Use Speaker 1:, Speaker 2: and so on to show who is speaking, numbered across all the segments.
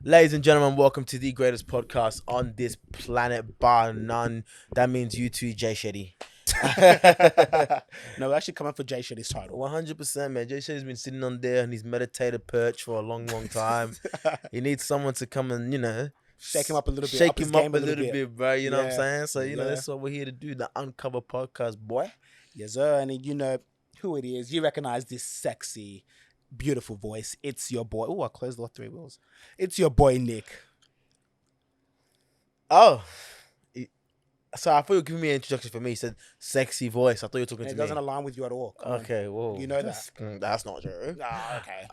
Speaker 1: Ladies and gentlemen, welcome to the greatest podcast on this planet, bar none. That means you too, Jay Shetty.
Speaker 2: No, we're actually coming for Jay Shetty's title.
Speaker 1: 100%, man. Jay Shetty's been sitting on there on his meditative perch for a long, long time. He needs someone to come and,
Speaker 2: Shake him up a little bit.
Speaker 1: shake
Speaker 2: Up his
Speaker 1: him up
Speaker 2: game
Speaker 1: a little bit, bro. You know what I'm
Speaker 2: Yeah.
Speaker 1: saying? So,
Speaker 2: Yeah.
Speaker 1: that's what we're here to do, the Uncover Podcast, boy.
Speaker 2: Yes, sir. And you know who it is. You recognize this sexy, beautiful voice. It's your boy. Oh, I closed all three wheels. It's your boy, Nick.
Speaker 1: Oh. So I thought you were giving me an introduction for me. You said sexy voice. I thought you were talking
Speaker 2: And
Speaker 1: to
Speaker 2: it doesn't
Speaker 1: me.
Speaker 2: align with you at all. Come on.
Speaker 1: Okay, whoa.
Speaker 2: You know that.
Speaker 1: That's not true.
Speaker 2: Okay.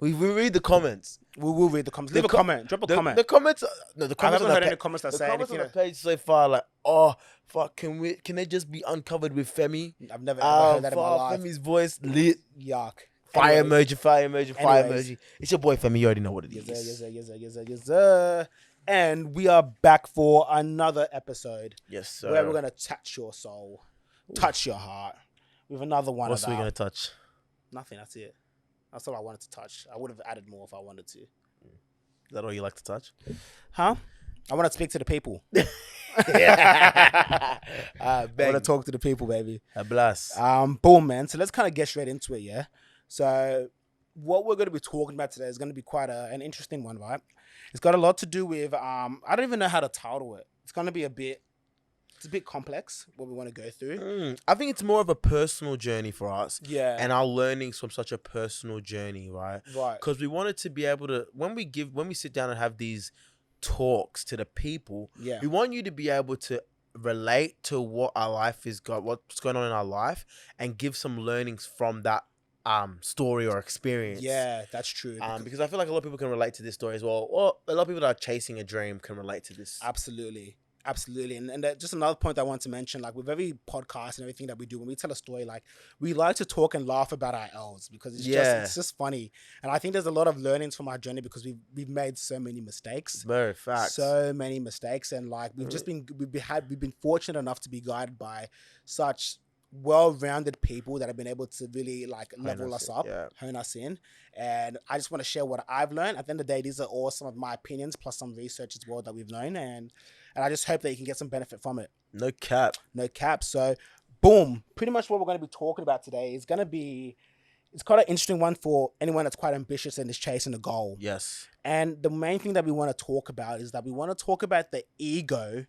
Speaker 1: We read the comments.
Speaker 2: We will read the comments. Leave a
Speaker 1: co-
Speaker 2: comment. Drop a comment.
Speaker 1: The comments. No, the
Speaker 2: I
Speaker 1: comments.
Speaker 2: haven't
Speaker 1: on
Speaker 2: heard
Speaker 1: the
Speaker 2: any comments that
Speaker 1: the
Speaker 2: say
Speaker 1: comments
Speaker 2: anything.
Speaker 1: on the page so far, like, oh fuck, can they just be uncovered with Femi?
Speaker 2: I've never ever heard that in my
Speaker 1: fuck,
Speaker 2: life.
Speaker 1: Femi's voice lit.
Speaker 2: Yuck.
Speaker 1: Fire
Speaker 2: Anyways.
Speaker 1: emoji, fire emoji, fire
Speaker 2: Anyways.
Speaker 1: emoji. It's your boy Femi. You already know what it
Speaker 2: Yes,
Speaker 1: is.
Speaker 2: sir, yes, sir, yes, sir, yes, sir, yes, sir. And we are back for another episode
Speaker 1: Yes, sir.
Speaker 2: where we're going to touch your soul, touch your heart with another one
Speaker 1: What's
Speaker 2: of
Speaker 1: we
Speaker 2: our...
Speaker 1: gonna touch?
Speaker 2: Nothing, that's it. That's all I wanted to touch. I would have added more if I wanted to.
Speaker 1: Is that all you like to touch?
Speaker 2: Huh? I want to speak to the people.
Speaker 1: I
Speaker 2: I want to talk to the people, baby.
Speaker 1: A blast.
Speaker 2: Boom, man. So let's kind of get straight into it, yeah? So what we're going to be talking about today is going to be quite an interesting one, right? It's got a lot to do with, I don't even know how to title it. It's going to be it's a bit complex, what we want to go through.
Speaker 1: I think it's more of a personal journey for us.
Speaker 2: Yeah.
Speaker 1: And our learnings from such a personal journey, right?
Speaker 2: Right.
Speaker 1: Because we wanted to be able to, when we sit down and have these talks to the people,
Speaker 2: Yeah.
Speaker 1: we want you to be able to relate to what our life is what's going on in our life, and give some learnings from that story or experience.
Speaker 2: Yeah, that's true.
Speaker 1: Because I feel like a lot of people can relate to this story as well, or a lot of people that are chasing a dream can relate to this.
Speaker 2: Absolutely. Absolutely. And just another point I want to mention, like with every podcast and everything that we do, when we tell a story, like we like to talk and laugh about our L's because it's just funny. And I think there's a lot of learnings from our journey because we've made so many mistakes.
Speaker 1: Very facts.
Speaker 2: So many mistakes. And like we've been fortunate enough to be guided by such well-rounded people that have been able to really like level us up, hone us in. And I just want to share what I've learned. At the end of the day, these are all some of my opinions plus some research as well that we've known, and I just hope that you can get some benefit from it.
Speaker 1: No cap.
Speaker 2: So boom, pretty much what we're going to be talking about today is going to be, it's quite an interesting one for anyone that's quite ambitious and is chasing a goal.
Speaker 1: Yes.
Speaker 2: And the main thing that we want to talk about is that we want to talk about the ego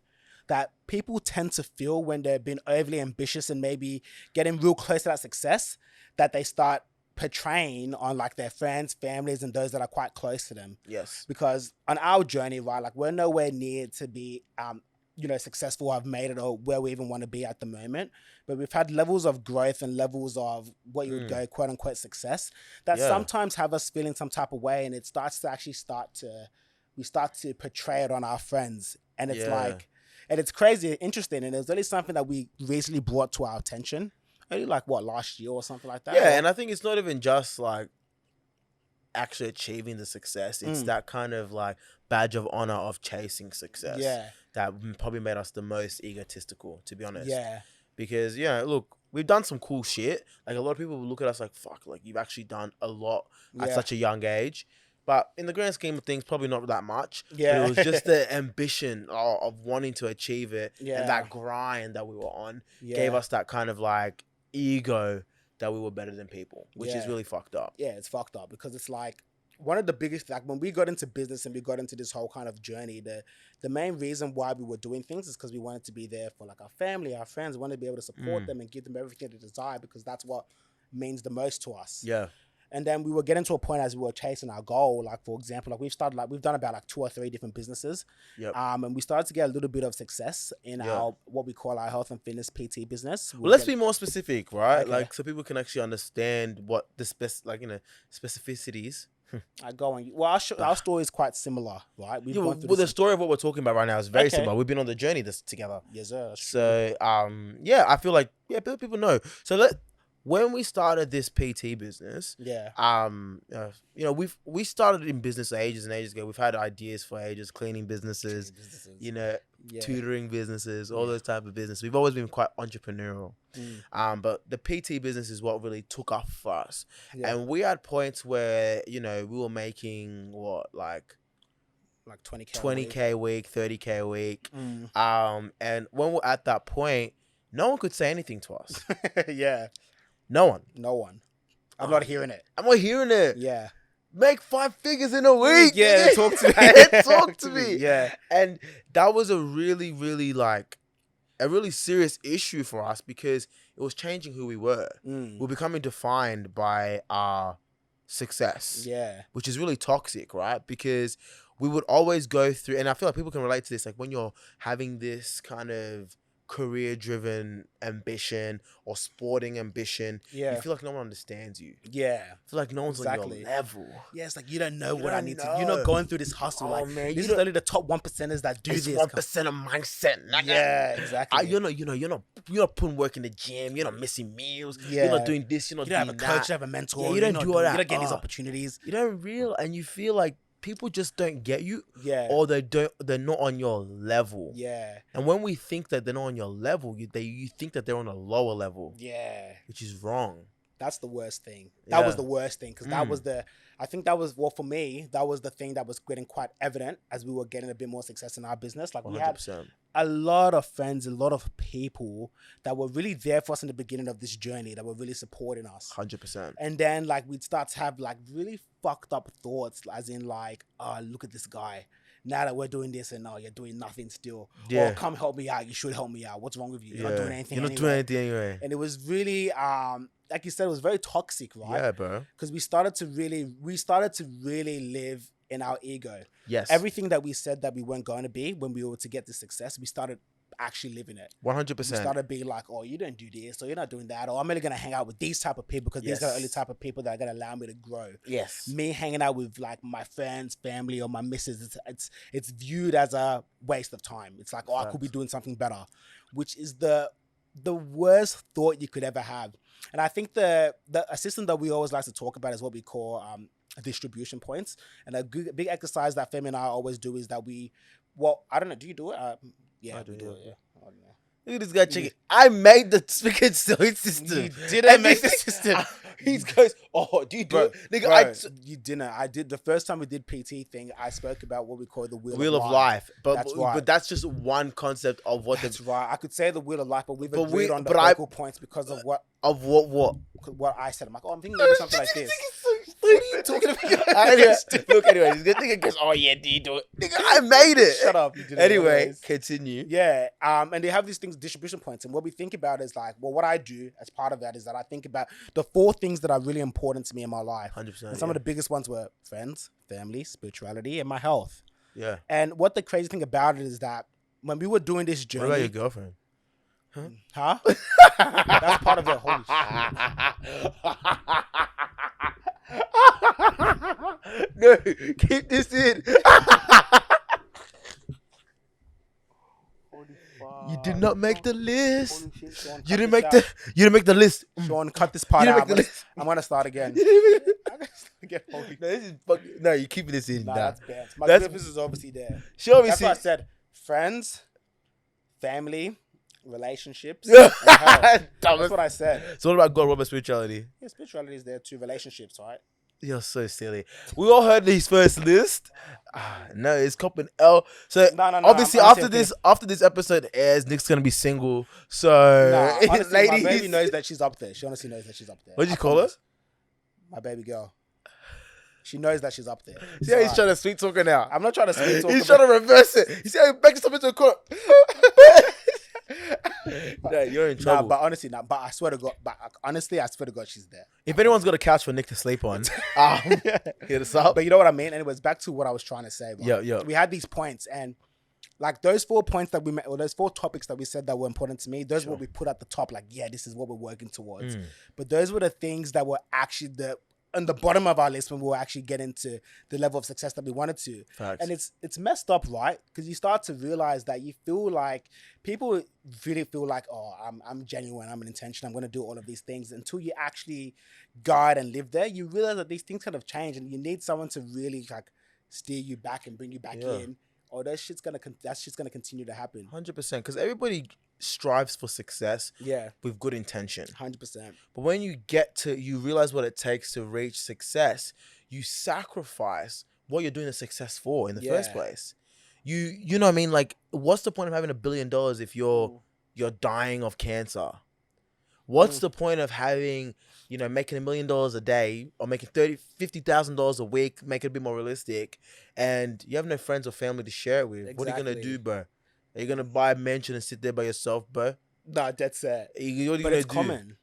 Speaker 2: that people tend to feel when they've been overly ambitious and maybe getting real close to that success, that they start portraying on like their friends, families, and those that are quite close to them.
Speaker 1: Yes.
Speaker 2: Because on our journey, right, like we're nowhere near to be, successful. I've made it or where we even want to be at the moment, but we've had levels of growth and levels of what you would go quote unquote success that sometimes have us feeling some type of way, and it starts to we start to portray it on our friends, and it's like, and it's crazy interesting, and it was only something that we recently brought to our attention, only like last year or something like that.
Speaker 1: Yeah, and I think it's not even just like actually achieving the success. It's that kind of like badge of honor of chasing success.
Speaker 2: Yeah.
Speaker 1: That probably made us the most egotistical, to be honest.
Speaker 2: Yeah.
Speaker 1: Because, look, we've done some cool shit. Like, a lot of people will look at us like, fuck, like, you've actually done a lot at such a young age. But in the grand scheme of things, probably not that much.
Speaker 2: Yeah.
Speaker 1: But it was just the ambition of wanting to achieve it.
Speaker 2: Yeah.
Speaker 1: And that grind that we were on
Speaker 2: Yeah.
Speaker 1: gave us that kind of, like, ego that we were better than people, which is really fucked up.
Speaker 2: Yeah, it's fucked up because it's like one of the biggest, like when we got into business and we got into this whole kind of journey, the main reason why we were doing things is because we wanted to be there for like our family, our friends, we wanted to be able to support them and give them everything they desire because that's what means the most to us.
Speaker 1: Yeah.
Speaker 2: And then we were getting to a point as we were chasing our goal. Like, for example, like we've done about like 2 or 3 different businesses.
Speaker 1: Yep.
Speaker 2: And we started to get a little bit of success in our, what we call our health and fitness PT business.
Speaker 1: Well, let's be more specific, right?
Speaker 2: Okay.
Speaker 1: Like, so people can actually understand what the specificities.
Speaker 2: Go on. Well, our story is quite similar, right? We've gone through
Speaker 1: The story of what we're talking about right now is very
Speaker 2: Okay.
Speaker 1: similar. We've been on the journey together.
Speaker 2: Yes, sir.
Speaker 1: So, I feel like people know. So when we started this PT business, we started in business ages and ages ago. We've had ideas for ages, cleaning businesses, tutoring businesses, all those type of business. We've always been quite entrepreneurial. But the PT business is what really took off for us.
Speaker 2: Yeah.
Speaker 1: And we had points where, we were making
Speaker 2: like 20K
Speaker 1: 20K a week, 30K a week.
Speaker 2: Mm.
Speaker 1: And when we're at that point, no one could say anything to us.
Speaker 2: Yeah.
Speaker 1: No one.
Speaker 2: No one. I'm not hearing it.
Speaker 1: I'm not hearing it.
Speaker 2: Yeah.
Speaker 1: Make 5 figures in a week.
Speaker 2: Yeah, talk to me.
Speaker 1: Talk to me.
Speaker 2: Yeah.
Speaker 1: And that was a really, really a really serious issue for us because it was changing who we were. We're becoming defined by our success.
Speaker 2: Yeah.
Speaker 1: Which is really toxic, right? Because we would always go through, and I feel like people can relate to this, like when you're having this kind of career-driven ambition or sporting ambition,
Speaker 2: Yeah.
Speaker 1: you feel like no one understands you.
Speaker 2: Yeah.
Speaker 1: I feel like no one's on your level.
Speaker 2: Yeah, it's like you don't know what I need
Speaker 1: know.
Speaker 2: to. You're not going through this hustle.
Speaker 1: Oh,
Speaker 2: like
Speaker 1: man,
Speaker 2: this is only the top 1%ers that do
Speaker 1: It's
Speaker 2: this.
Speaker 1: 1% of mindset.
Speaker 2: Yeah, exactly.
Speaker 1: You're not putting work in the gym. You're not missing meals.
Speaker 2: Yeah.
Speaker 1: You're not doing this. You're not
Speaker 2: You don't
Speaker 1: doing
Speaker 2: have a coach.
Speaker 1: that.
Speaker 2: You have a mentor.
Speaker 1: Yeah, you don't do all that.
Speaker 2: You don't get these opportunities.
Speaker 1: You don't realize, and you feel like people just don't get you.
Speaker 2: Yeah.
Speaker 1: Or they're not on your level.
Speaker 2: Yeah.
Speaker 1: And when we think that they're not on your level, you think that they're on a lower level.
Speaker 2: Yeah.
Speaker 1: Which is wrong.
Speaker 2: That's the worst thing. That was the worst thing because that was for me, that was the thing that was getting quite evident as we were getting a bit more success in our business. Like 100%. We had a lot of friends, a lot of people that were really there for us in the beginning of this journey, that were really supporting us.
Speaker 1: 100%.
Speaker 2: And then like we'd start to have like really fucked up thoughts, as in like, oh, look at this guy. Now that we're doing this and you're doing nothing still.
Speaker 1: Yeah.
Speaker 2: Or come help me out. You should help me out. What's wrong with you? You're not doing anything.
Speaker 1: You're not doing anything anyway.
Speaker 2: And it was really, like you said, it was very toxic, right?
Speaker 1: Yeah, bro.
Speaker 2: Because we started to really live in our ego.
Speaker 1: Yes.
Speaker 2: Everything that we said that we weren't going to be when we were to get the success, we started actually living it.
Speaker 1: 100%.
Speaker 2: We started being like, oh, you don't do this, or you're not doing that, or I'm only going to hang out with these type of people because these are the only type of people that are going to allow me to grow.
Speaker 1: Yes.
Speaker 2: Me hanging out with like my friends, family, or my missus, it's viewed as a waste of time. It's like, oh, I could be doing something better, which is the worst thought you could ever have. And I think a system that we always like to talk about is what we call distribution points. And a big exercise that Femi and I always do is that I don't know, do you do it? Yeah, I do it. Yeah. I don't know.
Speaker 1: Look at this guy checking. I made the speaking system.
Speaker 2: You didn't make the system.
Speaker 1: He goes, oh, do you do it?
Speaker 2: Nigga, you didn't. I did. The first time we did PT thing, I spoke about what we call the wheel of life.
Speaker 1: But that's just one concept of what
Speaker 2: that's right. I could say the wheel of life, but we've agreed on the focal points because of what?
Speaker 1: Of what?
Speaker 2: What I said. I'm like, oh, I'm thinking maybe something like this.
Speaker 1: What are you talking about? Look, anyway, he's gonna goes, oh yeah, do you do it? Nigga, I made it.
Speaker 2: Shut up. You didn't.
Speaker 1: Anyway, continue.
Speaker 2: Yeah. And they have these things, distribution points. And what we think about is like, well, what I do as part of that is that I think about the 4 things that are really important to me in my life.
Speaker 1: 100%.
Speaker 2: And some of the biggest ones were friends, family, spirituality, and my health.
Speaker 1: Yeah.
Speaker 2: And what the crazy thing about it is that when we were doing this journey.
Speaker 1: What about your girlfriend?
Speaker 2: Huh? That's part of it. Holy shit.
Speaker 1: No, keep this in. You did not make the list.
Speaker 2: Shit, Sean,
Speaker 1: you didn't make the list.
Speaker 2: Sean, cut this part out. I'm gonna start again.
Speaker 1: No, you're keeping this in.
Speaker 2: Nah, that's bad. My purpose is obviously there. That's what I said. Friends, family, relationships. And health. That's what I said.
Speaker 1: So what about God? What about spirituality?
Speaker 2: Yeah, spirituality is there too. Relationships, right?
Speaker 1: You're so silly. We all heard his first list. No, it's Cop and L. So obviously after this episode airs, Nick's gonna be single. So
Speaker 2: honestly, ladies, my baby knows that she's up there. She honestly knows that she's up there.
Speaker 1: What did you call her?
Speaker 2: My baby girl. She knows that she's up there.
Speaker 1: See how he's trying to sweet talk her now.
Speaker 2: I'm not trying to sweet talk.
Speaker 1: He's trying to reverse it. You see how he begs something to a court. No, you're in trouble.
Speaker 2: But honestly, but I swear to God, I swear to God, she's there.
Speaker 1: If anyone's got a couch for Nick to sleep on, hit us up.
Speaker 2: But you know what I mean? Anyways, back to what I was trying to say. Right?
Speaker 1: Yeah.
Speaker 2: We had these points, and like those 4 points that we met, or those 4 topics that we said that were important to me, those were what we put at the top. Like, yeah, this is what we're working towards. But those were the things that were actually on the bottom of our list when we were actually getting to the level of success that we wanted to.
Speaker 1: Facts.
Speaker 2: And it's messed up, right? Because you start to realize that you feel like people really feel like, oh, I'm genuine, I'm an intention, I'm going to do all of these things. Until you actually guide and live there, you realize that these things kind of change, and you need someone to really like steer you back and bring you back in. Or that shit's gonna continue to happen.
Speaker 1: 100%, because strives for success.
Speaker 2: Yeah.
Speaker 1: With good intention.
Speaker 2: 100%.
Speaker 1: But when you realize what it takes to reach success, you sacrifice what you're doing the success for in the first place. You know what I mean? Like, what's the point of having $1 billion if you're dying of cancer? What's the point of having, making $1 million a day or making $50,000 a week, make it a bit more realistic, and you have no friends or family to share it with? Exactly. What are you gonna do, bro? Are you gonna buy a mansion and sit there by yourself, bro?
Speaker 2: No, that's it.
Speaker 1: What are you gonna do? Common.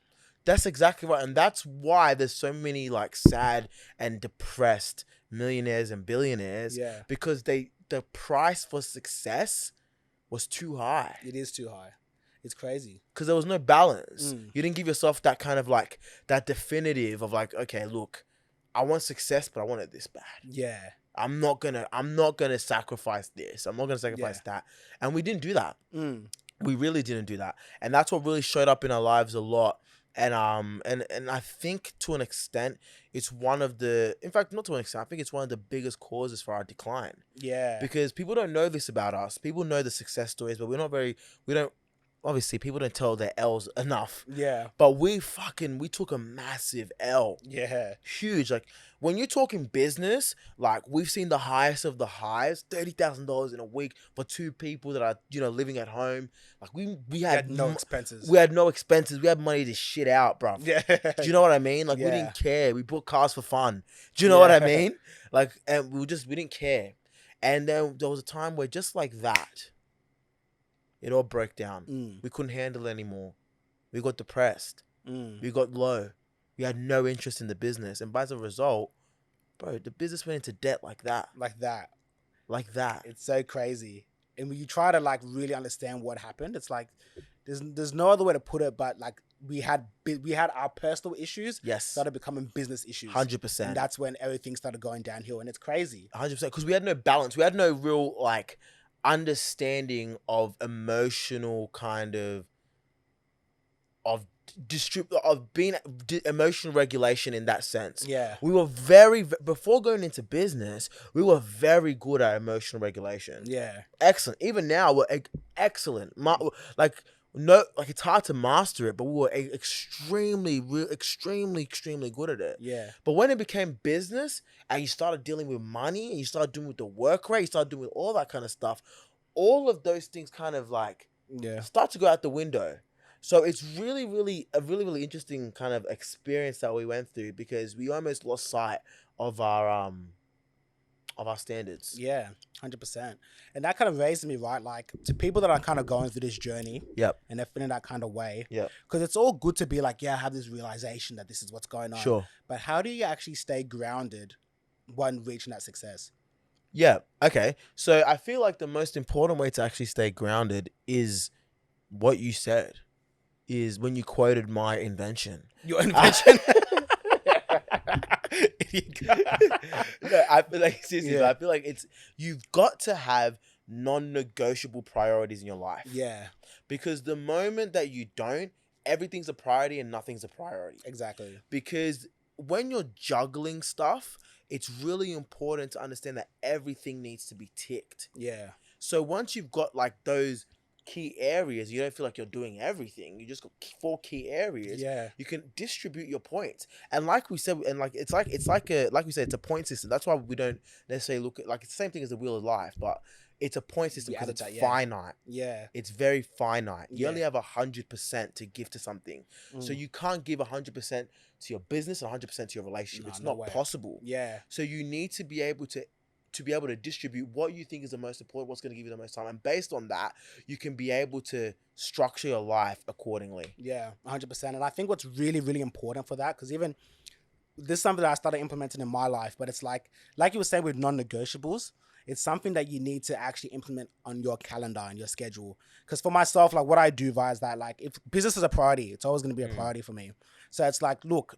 Speaker 1: That's exactly right, and that's why there's so many like sad and depressed millionaires and billionaires. Yeah. Because the price for success was too high.
Speaker 2: It is too high. It's crazy.
Speaker 1: Because there was no balance. You didn't give yourself that kind of like, that definitive of like, okay, look, I want success, but I want it this bad.
Speaker 2: Yeah.
Speaker 1: I'm not gonna sacrifice this. I'm not gonna sacrifice that. And we didn't do that. We really didn't do that. And that's what really showed up in our lives a lot. And I think to an extent, it's one of the, in fact, not to an extent, I think it's one of the biggest causes for our decline.
Speaker 2: Yeah.
Speaker 1: Because people don't know this about us. People know the success stories, but obviously people don't tell their L's enough.
Speaker 2: Yeah.
Speaker 1: But we took a massive L.
Speaker 2: Yeah.
Speaker 1: Huge. Like, when you're talking business, like, we've seen the highest of the highs, $30,000 in a week for two people that are, living at home. Like, we had
Speaker 2: no expenses.
Speaker 1: We had no expenses. We had money to shit out, bro.
Speaker 2: Yeah.
Speaker 1: Do you know what I mean? Like, we didn't care. We bought cars for fun. Do you know what I mean? Like, and we didn't care. And then there was a time where, just like that, it all broke down. We couldn't handle it anymore. We got depressed. We got low. We had no interest in the business. And by the result, bro, the business went into debt like that.
Speaker 2: Like that.
Speaker 1: It's
Speaker 2: so crazy. And when you try to like really understand what happened, it's like there's no other way to put it, but like we had our personal issues started becoming business issues.
Speaker 1: 100%.
Speaker 2: And that's when everything started going downhill, and it's crazy.
Speaker 1: 100%. Because we had no balance. We had no real like understanding of emotional kind of being emotional regulation in that sense.
Speaker 2: Yeah.
Speaker 1: We were before going into business, we were very good at emotional regulation.
Speaker 2: Yeah.
Speaker 1: Excellent. Even now, we're excellent. It's hard to master it, but we were extremely good at it.
Speaker 2: Yeah.
Speaker 1: But when it became business and you started dealing with money and you started doing with the work rate, you started doing with all that kind of stuff, all of those things kind of like start to go out the window. So it's really, really a really interesting kind of experience that we went through, because we almost lost sight of our standards.
Speaker 2: Yeah, 100%. And that kind of raised me, right? Like, to people that are kind of going through this journey.
Speaker 1: Yep.
Speaker 2: And they're feeling that kind of way.
Speaker 1: Yep.
Speaker 2: Because it's all good to be like, I have this realization that this is what's going on.
Speaker 1: Sure.
Speaker 2: But how do you actually stay grounded when reaching that success?
Speaker 1: Yeah. Okay. So I feel like the most important way to actually stay grounded is what you said. Is when you quoted my invention.
Speaker 2: Your invention?
Speaker 1: No, I feel like, seriously, I feel like you've got to have non-negotiable priorities in your life.
Speaker 2: Yeah.
Speaker 1: Because the moment that you don't, everything's a priority and nothing's a priority.
Speaker 2: Exactly.
Speaker 1: Because when you're juggling stuff, it's really important to understand that everything needs to be ticked.
Speaker 2: Yeah.
Speaker 1: So once you've got like those key areas, you don't feel like you're doing everything. You just got 4 key areas.
Speaker 2: Yeah.
Speaker 1: You can distribute your points. And like we said, and like it's like we said, it's a point system. That's why we don't necessarily look at, like, it's the same thing as the wheel of life, but it's a point system because it's finite.
Speaker 2: Yeah.
Speaker 1: It's very finite. You only have 100% to give to something. So you can't give 100% to your business and 100% to your relationship. It's not possible.
Speaker 2: Yeah.
Speaker 1: So you need to be able to distribute what you think is the most important, what's going to give you the most time. And based on that, you can be able to structure your life accordingly.
Speaker 2: Yeah, 100%. And I think what's really, really important for that, because even this is something that I started implementing in my life, but it's like you were saying with non-negotiables, it's something that you need to actually implement on your calendar and your schedule. Because for myself, like what I do is that, like, if business is a priority, it's always going to be a priority for me. So it's like, look,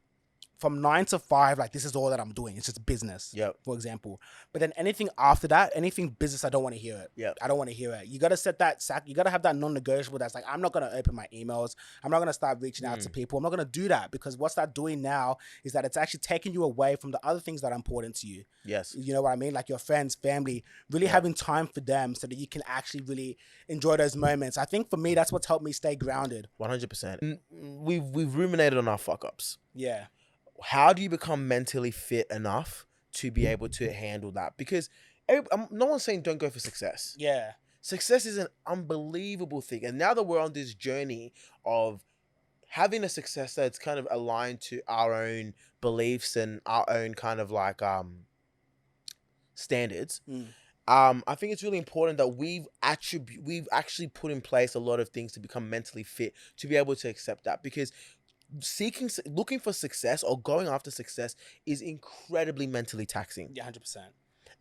Speaker 2: from 9 to 5, like, this is all that I'm doing. It's just business, for example. But then anything after that, anything business, I don't want to hear it. I don't want to hear it. You got to set that you got to have that non-negotiable that's like, I'm not going to open my emails. I'm not going to start reaching out to people. I'm not going to do that, because what's that doing now is that it's actually taking you away from the other things that are important to you.
Speaker 1: Yes.
Speaker 2: You know what I mean? Like your friends, family, really having time for them so that you can actually really enjoy those moments. I think for me, that's what's helped me stay grounded.
Speaker 1: 100%. We've ruminated on our fuck-ups.
Speaker 2: Yeah.
Speaker 1: How do you become mentally fit enough to be able to handle that. Because no one's saying don't go for success.
Speaker 2: Yeah.
Speaker 1: Success is an unbelievable thing. And now that we're on this journey of having a success that's kind of aligned to our own beliefs and our own kind of like standards, I think it's really important that we've actually put in place a lot of things to become mentally fit to be able to accept that. Because looking for success or going after success is incredibly mentally taxing.
Speaker 2: Yeah, 100%.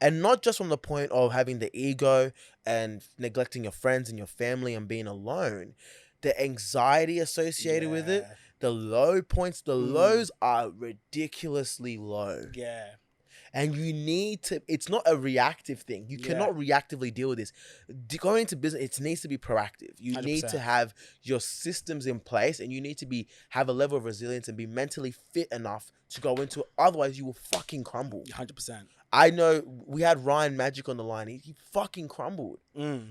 Speaker 1: And not just from the point of having the ego and neglecting your friends and your family and being alone. The anxiety associated with it, the low points, the lows are ridiculously low.
Speaker 2: Yeah.
Speaker 1: And you need to, it's not a reactive thing. You cannot reactively deal with this. Going into business, it needs to be proactive. You 100%. Need to have your systems in place, and you need to have a level of resilience and be mentally fit enough to go into it. Otherwise, you will fucking crumble.
Speaker 2: 100%.
Speaker 1: I know we had Ryan Magic on the line. He fucking crumbled.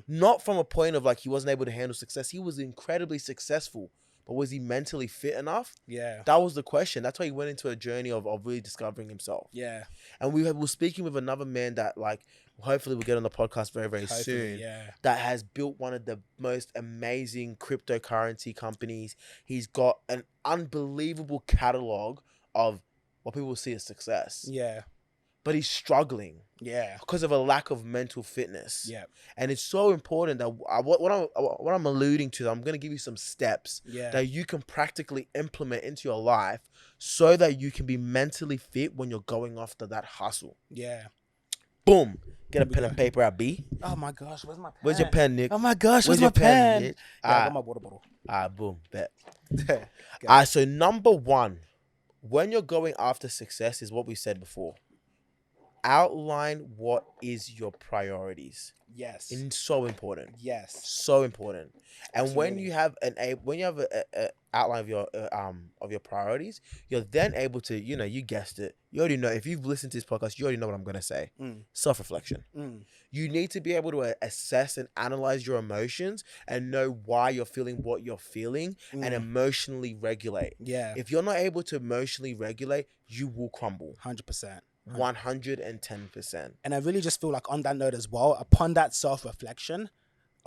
Speaker 1: Not from a point of like he wasn't able to handle success. He was incredibly successful. But was he mentally fit enough?
Speaker 2: Yeah.
Speaker 1: That was the question. That's why he went into a journey of really discovering himself.
Speaker 2: Yeah.
Speaker 1: And we were speaking with another man that like hopefully we'll get on the podcast very, very soon.
Speaker 2: Yeah.
Speaker 1: That has built one of the most amazing cryptocurrency companies. He's got an unbelievable catalog of what people see as success.
Speaker 2: Yeah.
Speaker 1: But he's struggling.
Speaker 2: Yeah.
Speaker 1: Because of a lack of mental fitness.
Speaker 2: Yeah.
Speaker 1: And it's so important that what I'm alluding to, I'm going to give you some steps that you can practically implement into your life so that you can be mentally fit when you're going after that hustle.
Speaker 2: Yeah.
Speaker 1: Boom. Get a pen and paper out, B.
Speaker 2: Oh my gosh, where's my pen?
Speaker 1: Where's your pen, Nick?
Speaker 2: Oh my gosh, where's my pen? Yeah, I got my water bottle.
Speaker 1: Boom. Bet. So number one, when you're going after success is what we said before. Outline what is your priorities.
Speaker 2: Yes.
Speaker 1: It's so important.
Speaker 2: Yes.
Speaker 1: So important. And
Speaker 2: Absolutely.
Speaker 1: when you have a outline of your priorities, you're then able to, you guessed it. You already know, if you've listened to this podcast, you already know what I'm going to say. Self-reflection. You need to be able to assess and analyze your emotions and know why you're feeling what you're feeling and emotionally regulate.
Speaker 2: Yeah.
Speaker 1: If you're not able to emotionally regulate, you will crumble.
Speaker 2: 100%.
Speaker 1: 110%.
Speaker 2: And I really just feel like on that note as well, upon that self-reflection,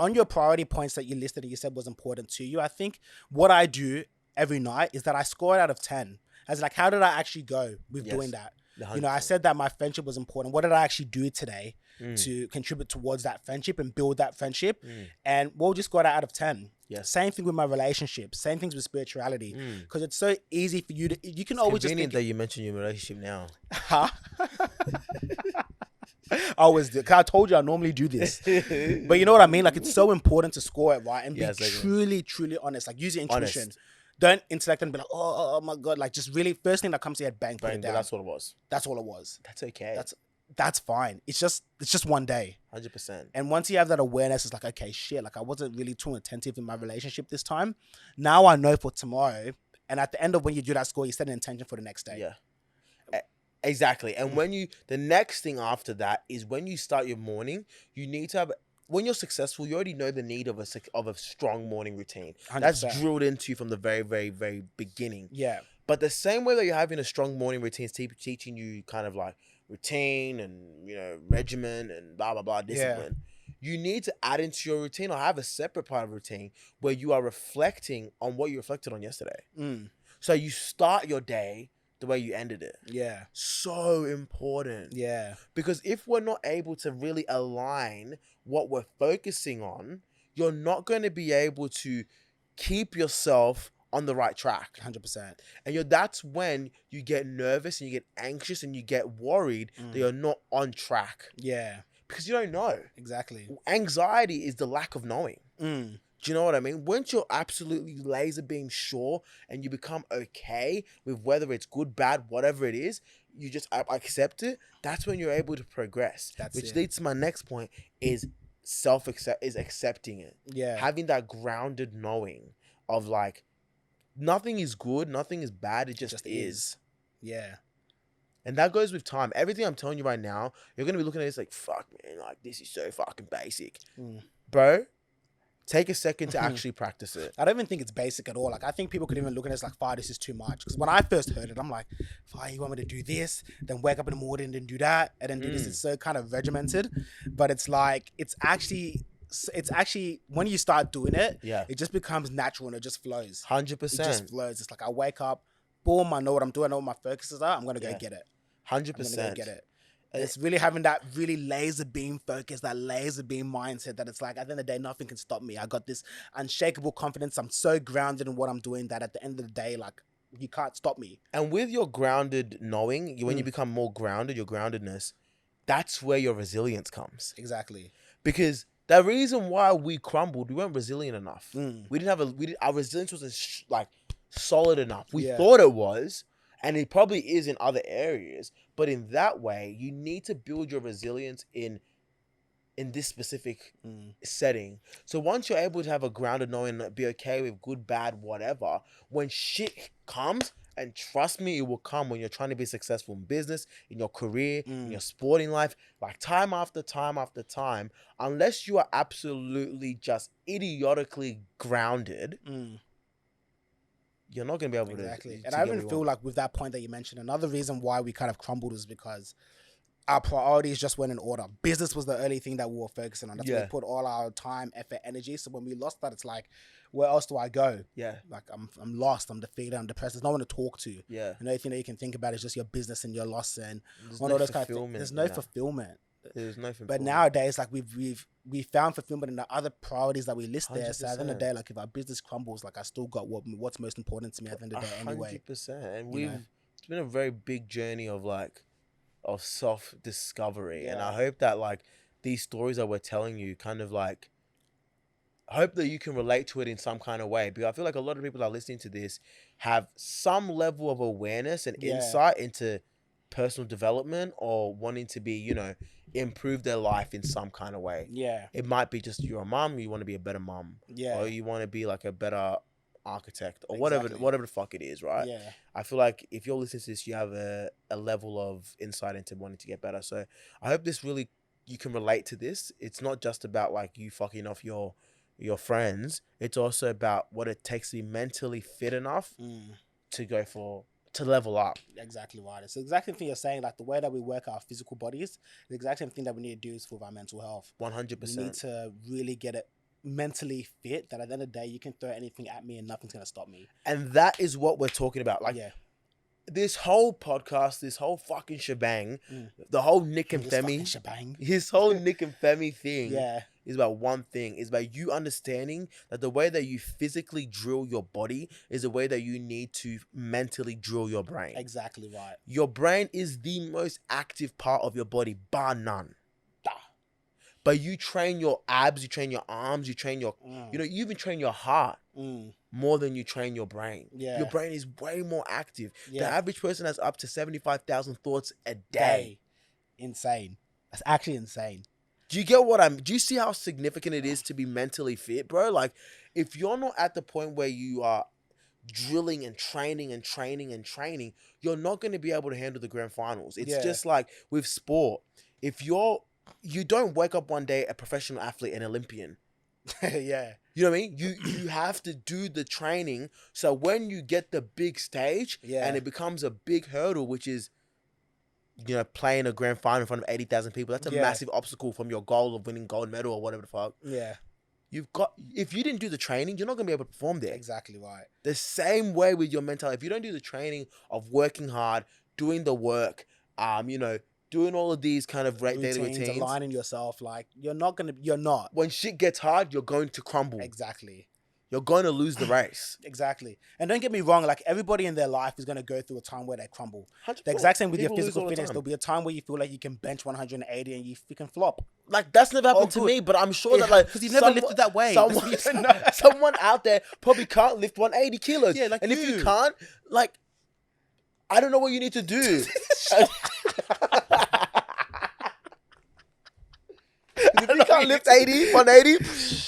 Speaker 2: on your priority points that you listed and you said was important to you, I think what I do every night is that I score it out of 10. As like, how did I actually go with doing that? 100%. I said that my friendship was important. What did I actually do today to contribute towards that friendship and build that friendship? And we'll just got it out of 10.
Speaker 1: Yes.
Speaker 2: Same thing with my relationships. Same things with spirituality. Because it's so easy for you to, you can always just think
Speaker 1: that you mentioned your relationship now.
Speaker 2: Huh? I always do. Cause I told you I normally do this. But you know what I mean? Like, it's so important to score it right and be truly honest. Like, use your intuition. Honest. Don't intellect and be like, oh my God. Like, just really, first thing that comes to your head, bang, put it down.
Speaker 1: That's what it was.
Speaker 2: That's all it was.
Speaker 1: That's okay.
Speaker 2: That's fine. It's just one day.
Speaker 1: 100%.
Speaker 2: And once you have that awareness, it's like, okay, shit, like I wasn't really too attentive in my relationship this time. Now I know for tomorrow. And at the end of when you do that score, you set an intention for the next day.
Speaker 1: Yeah. Exactly. And the next thing after that is when you start your morning, you need to have, when you're successful, you already know the need of a strong morning routine. 100%. That's drilled into you from the very, very, very beginning.
Speaker 2: Yeah.
Speaker 1: But the same way that you're having a strong morning routine is teaching you kind of like routine and, regimen and blah, blah, blah, discipline. Yeah. You need to add into your routine or have a separate part of routine where you are reflecting on what you reflected on yesterday. So you start your day the way you ended it.
Speaker 2: Yeah.
Speaker 1: So important.
Speaker 2: Yeah.
Speaker 1: Because if we're not able to really align what we're focusing on, you're not going to be able to keep yourself on the right track.
Speaker 2: 100%.
Speaker 1: And that's when you get nervous and you get anxious and you get worried that you're not on track.
Speaker 2: Yeah.
Speaker 1: Because you don't know.
Speaker 2: Exactly.
Speaker 1: Anxiety is the lack of knowing. Do you know what I mean? Once you're absolutely laser beam sure and you become okay with whether it's good, bad, whatever it is, you just accept it. That's when you're able to progress. Which leads to my next point is accepting it.
Speaker 2: Yeah.
Speaker 1: Having that grounded knowing of like, nothing is good, nothing is bad, it just is.
Speaker 2: Yeah.
Speaker 1: And that goes with time. Everything I'm telling you right now, you're going to be looking at this like, fuck, man, like, this is so fucking basic. Bro, Take a second to actually practice it.
Speaker 2: I don't even think it's basic at all. Like, I think people could even look at it as like, "Fire, this is too much." Because when I first heard it, I'm like, "Fire, you want me to do this, then wake up in the morning and do that, and then do this?" It's so kind of regimented, but it's like it's actually when you start doing it, it just becomes natural and it just flows.
Speaker 1: 100%.
Speaker 2: It just flows. It's like I wake up, boom, I know what I'm doing, I know what my focuses are. I'm gonna go get it.
Speaker 1: 100%.
Speaker 2: I'm gonna go get it. It's really having that really laser beam focus, that laser beam mindset that it's like, at the end of the day, nothing can stop me. I got this unshakable confidence. I'm so grounded in what I'm doing that at the end of the day, like, you can't stop me.
Speaker 1: And with your grounded knowing, when you become more grounded, your groundedness, that's where your resilience comes.
Speaker 2: Exactly.
Speaker 1: Because the reason why we crumbled, we weren't resilient enough. We didn't have our resilience wasn't like solid enough. We thought it was, and it probably is in other areas. But in that way, you need to build your resilience in this specific setting. So once you're able to have a grounded knowing, be okay with good, bad, whatever, when shit comes, and trust me, it will come when you're trying to be successful in business, in your career, in your sporting life, like time after time after time, unless you are absolutely just idiotically grounded, you're not going to be able to.
Speaker 2: Exactly. And I even feel like with that point that you mentioned, another reason why we kind of crumbled is because our priorities just went in order. Business was the only thing that we were focusing on. That's where we put all our time, effort, energy. So when we lost that, it's like, where else do I go?
Speaker 1: Yeah.
Speaker 2: Like, I'm lost, I'm defeated, I'm depressed. There's no one to talk to.
Speaker 1: Yeah.
Speaker 2: And the only thing that you can think about is just your business and your loss and
Speaker 1: all those kind of things.
Speaker 2: There's no fulfillment.
Speaker 1: There's no fulfillment.
Speaker 2: But nowadays, like, we found fulfillment in the other priorities that we list there. 100%. So at the end of the day, like, if our business crumbles, like, I still got what's most important to me at the end of the day anyway.
Speaker 1: 100%. And it's been a very big journey of self-discovery. And I hope that, like, these stories that we're telling you kind of, like, I hope that you can relate to it in some kind of way. Because I feel like a lot of people that are listening to this have some level of awareness and insight into personal development or wanting to be, improve their life in some kind of way.
Speaker 2: Yeah.
Speaker 1: It might be just you're a mom, you want to be a better mom.
Speaker 2: Yeah.
Speaker 1: Or you want to be like a better architect or whatever the fuck it is, right?
Speaker 2: Yeah.
Speaker 1: I feel like if you're listening to this, you have a level of insight into wanting to get better. So I hope this really, you can relate to this. It's not just about like you fucking off your friends. It's also about what it takes to be mentally fit enough to level up.
Speaker 2: Exactly right. It's the exact same thing you're saying. Like, the way that we work our physical bodies, the exact same thing that we need to do is with our mental health.
Speaker 1: 100%.
Speaker 2: We need to really get it mentally fit, that at the end of the day, you can throw anything at me and nothing's going to stop me.
Speaker 1: And that is what we're talking about. Like, this whole podcast, this whole fucking shebang, the whole Nick and Femi, his whole Nick and Femi thing is about one thing. It's about you understanding that the way that you physically drill your body is the way that you need to mentally drill your brain.
Speaker 2: Exactly right.
Speaker 1: Your brain is the most active part of your body, bar none. But you train your abs, you train your arms, you train your, you even train your heart more than you train your brain. Yeah. Your brain is way more active. Yeah. The average person has up to 75,000 thoughts a day.
Speaker 2: Insane. That's actually insane.
Speaker 1: Do you do you see how significant it is to be mentally fit, bro? Like, if you're not at the point where you are drilling and training and training and training, you're not going to be able to handle the grand finals. It's just like with sport. If you don't wake up one day a professional athlete, an Olympian.
Speaker 2: Yeah.
Speaker 1: You know what I mean? You have to do the training. So when you get the big stage and it becomes a big hurdle, which is, playing a grand final in front of 80,000 people, that's a massive obstacle from your goal of winning gold medal or whatever the fuck.
Speaker 2: Yeah.
Speaker 1: If you didn't do the training, you're not going to be able to perform there.
Speaker 2: Exactly right.
Speaker 1: The same way with your mental. If you don't do the training of working hard, doing the work, doing all of these kind of daily routines,
Speaker 2: aligning yourself, like, you're not.
Speaker 1: When shit gets hard, you're going to crumble.
Speaker 2: Exactly.
Speaker 1: You're going to lose the race.
Speaker 2: Exactly. And don't get me wrong, like, everybody in their life is going to go through a time where they crumble. 100%. The exact same with your physical fitness. There'll be a time where you feel like you can bench 180 and you freaking flop.
Speaker 1: Like, that's never happened to me, but I'm sure that, like,
Speaker 2: because you've never lifted that weight.
Speaker 1: Someone out there probably can't lift 180 kilos.
Speaker 2: Yeah, like,
Speaker 1: and if you can't, like, I don't know what you need to do. If you can't lift 180,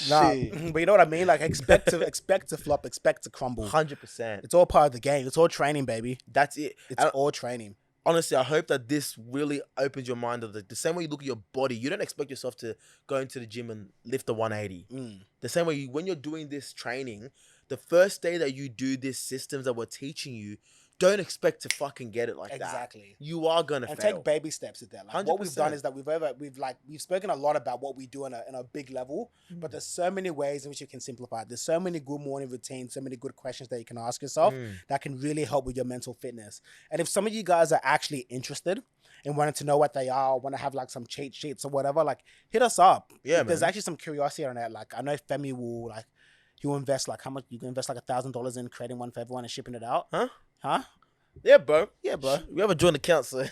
Speaker 2: nah. But you know what I mean? Like, expect to flop, expect to crumble.
Speaker 1: 100%.
Speaker 2: It's all part of the game. It's all training, baby.
Speaker 1: That's it.
Speaker 2: It's all training.
Speaker 1: honestly, I hope that this really opens your mind of the same way you look at your body. You don't expect yourself to go into the gym and lift a 180. The same way when you're doing this training, the first day that you do these systems that we're teaching you, don't expect to fucking get it like that.
Speaker 2: Exactly.
Speaker 1: You are gonna fail.
Speaker 2: Take baby steps with that. Like, what we've done is that we've spoken a lot about what we do in a big level, but there's so many ways in which you can simplify it. There's so many good morning routines, so many good questions that you can ask yourself that can really help with your mental fitness. And if some of you guys are actually interested and wanting to know what they are, want to have like some cheat sheets or whatever, like hit us up.
Speaker 1: Yeah,
Speaker 2: there's actually some curiosity on that. Like I know Femi will he'll invest like how much you can invest like $1,000 in creating one for everyone and shipping it out. Huh?
Speaker 1: Yeah, bro.
Speaker 2: We
Speaker 1: have a joint account, so.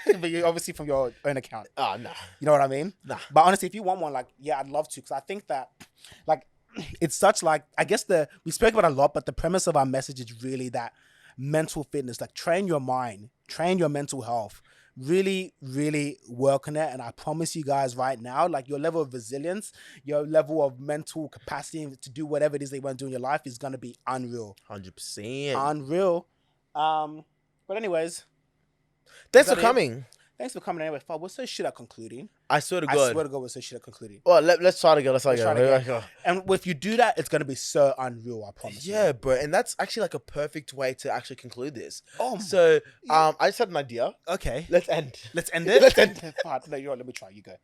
Speaker 2: But you obviously from your own account.
Speaker 1: Oh, nah.
Speaker 2: You know what I mean?
Speaker 1: Nah.
Speaker 2: But honestly, if you want one, like, yeah, I'd love to. Because I think that, like, it's such like, I guess we spoke about it a lot, but the premise of our message is really that mental fitness, like train your mind, train your mental health. Really, really work on it. And I promise you guys right now, like your level of resilience, your level of mental capacity to do whatever it is they want to do in your life is going to be unreal.
Speaker 1: 100%.
Speaker 2: Unreal. But anyways.
Speaker 1: Thanks for coming.
Speaker 2: Thanks for coming anyway. We're so shit at concluding.
Speaker 1: I swear to God.
Speaker 2: We're so shit at concluding.
Speaker 1: Well, let's try to go. Let's try to go.
Speaker 2: And if you do that, it's going to be so unreal, I promise you.
Speaker 1: Yeah, bro. And that's actually like a perfect way to actually conclude this. So, I just had an idea.
Speaker 2: Okay.
Speaker 1: Let's end it?
Speaker 2: Let's end. No, let me try. You go.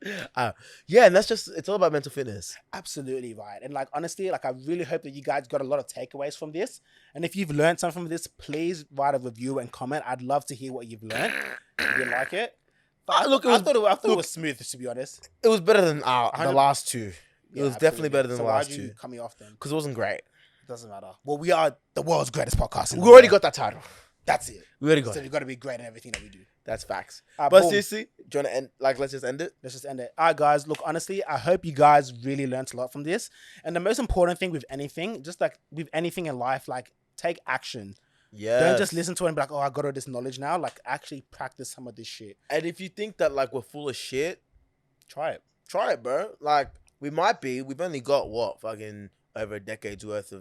Speaker 1: Yeah, and it's all about mental fitness.
Speaker 2: Absolutely right. And like, honestly, like I really hope that you guys got a lot of takeaways from this. And if you've learned something from this, please write a review and comment. I'd love to hear what you've learned. If you like it. I thought it was smooth, to be honest.
Speaker 1: It was better than the last two. It was definitely better than the last two.
Speaker 2: Cut me off then?
Speaker 1: Because it wasn't great.
Speaker 2: It doesn't matter. Well, we are the world's greatest podcast.
Speaker 1: We already got that title.
Speaker 2: That's it.
Speaker 1: We already got it.
Speaker 2: So we've got to be great in everything that we do.
Speaker 1: That's facts. But seriously, do you want to end? Like, let's just end it?
Speaker 2: Let's just end it. All right, guys. Look, honestly, I hope you guys really learned a lot from this. And the most important thing with anything, just like with anything in life, like take action. Yeah. Don't just listen to it and be like, oh, I got all this knowledge now. Like, actually practice some of this shit.
Speaker 1: And if you think that, like, we're full of shit,
Speaker 2: try it.
Speaker 1: Try it, bro. Like, we might be. We've only got, fucking over a decade's worth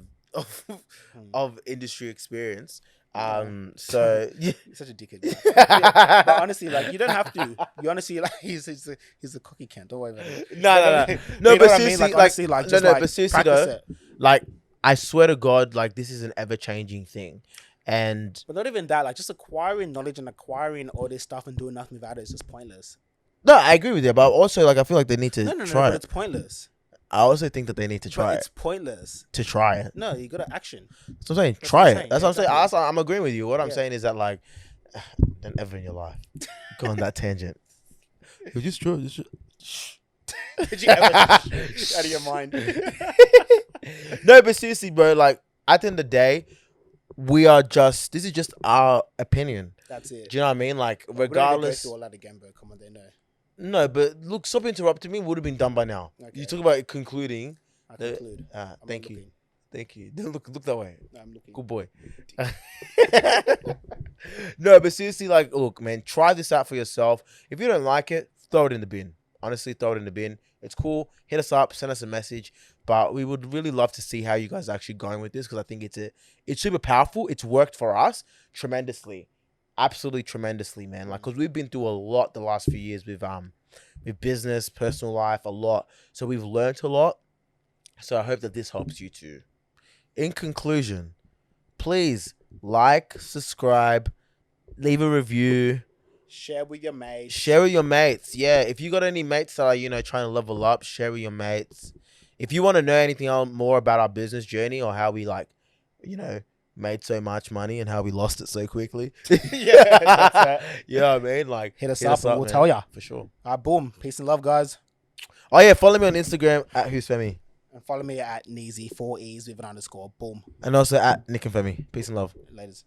Speaker 1: of industry experience. So
Speaker 2: yeah. You're such a dickhead. Yeah, but honestly, like you don't have to. You honestly like he's a cookie can. Don't worry about it.
Speaker 1: No. But seriously,
Speaker 2: like honestly, like just
Speaker 1: but seriously though, like I swear to God, like this is an ever changing thing, but
Speaker 2: not even that. Like just acquiring knowledge and acquiring all this stuff and doing nothing without it is just pointless.
Speaker 1: No, I agree with you, but also like I feel like they need to try it.
Speaker 2: It's pointless.
Speaker 1: I also think that they need to try it.
Speaker 2: It's pointless.
Speaker 1: To try it.
Speaker 2: No, you got to action.
Speaker 1: That's what I'm saying. Try it. That's what I'm saying. I'm agreeing with you. What I'm saying is that, like, don't ever in your life go on that tangent. Just try.
Speaker 2: Did you ever out of your mind?
Speaker 1: No, but seriously, bro, like, at the end of the day, this is just our opinion.
Speaker 2: That's it.
Speaker 1: Do you know what I mean? Like, regardless.
Speaker 2: We don't go through all that again, bro. Come on, they know.
Speaker 1: No, but look, stop interrupting me. Would have been done by now. Okay. You talk about concluding.
Speaker 2: I conclude.
Speaker 1: Thank you. Thank you. Look that way.
Speaker 2: No, I'm looking.
Speaker 1: Good boy. No, but seriously, like, look, man, try this out for yourself. If you don't like it, throw it in the bin. Honestly, throw it in the bin. It's cool. Hit us up. Send us a message. But we would really love to see how you guys are actually going with this because I think it's super powerful. It's worked for us tremendously. Absolutely tremendously, man. Like, because we've been through a lot the last few years with business, personal life, a lot. So we've learned a lot. So I hope that this helps you too. In conclusion, please like, subscribe, leave a review.
Speaker 2: Share with your mates.
Speaker 1: Yeah. If you got any mates that are, trying to level up, share with your mates. If you want to know anything else more about our business journey or how we made so much money and how we lost it so quickly.
Speaker 2: Yeah, that's that.
Speaker 1: You know what I mean? Like,
Speaker 2: hit us up and we'll tell ya.
Speaker 1: For sure.
Speaker 2: Boom. Peace and love, guys.
Speaker 1: Oh, yeah. Follow me on Instagram at Who's Femi.
Speaker 2: And follow me at Neezy, 4 E's with an underscore. Boom.
Speaker 1: And also at Nick and Femi. Peace and love.
Speaker 2: Laters.